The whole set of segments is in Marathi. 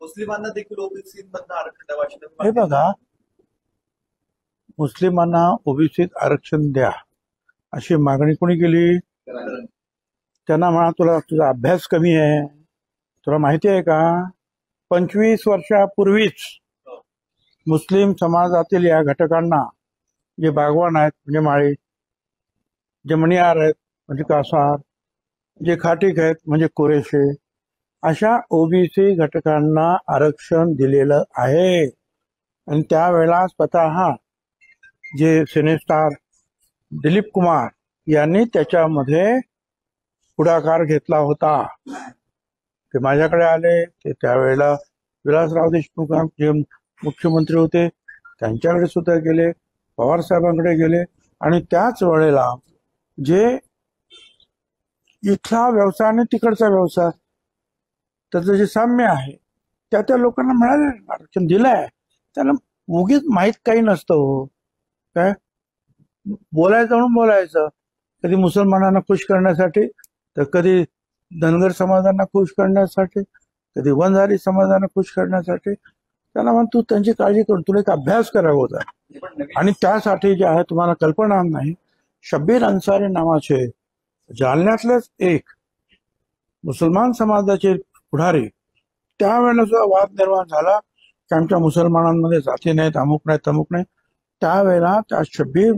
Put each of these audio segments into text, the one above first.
मुस्लिमांना देखील ओबीसीमधनं आरक्षण द्यावं अशी त्यांनी हे मागणी बघा, मुस्लिमांना ओबीसीत आरक्षण द्या अशी मागणी कोणी केली? केली. त्यांना म्हणा तुला तुझा अभ्यास कमी आहे. तुला माहिती आहे का 25 वर्षापूर्वीच मुस्लिम समाजातील या घटकांना, जे बागवान आहेत म्हणजे माळी, जे मणियार आहेत म्हणजे कासार, जे खाटीक आहेत म्हणजे कुरेशे, अशा ओबीसी घटकांना आरक्षण दिलेलं आहे. आणि त्यावेळेला स्वतः जे सिनेस्टार दिलीप कुमार यांनी त्याच्यामध्ये पुढाकार घेतला होता. ते माझ्याकडे आले, ते त्यावेळेला विलासराव देशमुख जे मुख्यमंत्री होते त्यांच्याकडे सुद्धा गेले, पवार साहेबांकडे गेले. आणि त्याच वेळेला जे इथला व्यवसाय आणि तिकडचा व्यवसाय त्याचं जे साम्य आहे त्या लोकांना मिळाले, आरक्षण दिलंय. त्याला उगीच माहीत काही नसतं हो. काय बोलायचं म्हणून बोलायचं, कधी मुसलमानांना खुश करण्यासाठी, तर कधी धनगर समाजांना खुश करण्यासाठी, कधी वंजारी समाजांना खुश करण्यासाठी. त्याला म्हण तू त्यांची काळजी करून तुला एक अभ्यास करावा होता. आणि त्यासाठी जे आहे तुम्हाला कल्पना नाही, शब्बीर अन्सारी नावाचे जालन्यातलेच एक मुसलमान समाजाचे पुढारी, त्यावेळेला सुद्धा वाद निर्माण झाला की आमच्या मुसलमानांमध्ये जाती नाहीत, अमुक नाही तमुक नाही. त्यावेळेला त्या शब्बीर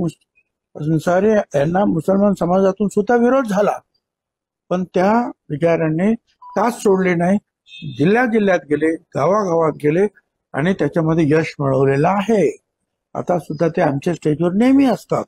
अन्सारी यांना मुसलमान समाजातून सुद्धा विरोध झाला. पण त्या विचारांनी कास सोडली नाही, जिल्ह्यात जिल्ह्यात गेले, गावागावात गेले आणि त्याच्यामध्ये यश मिळवलेलं आहे. आता सुद्धा ते आमच्या स्टेजवर नेहमी असतात.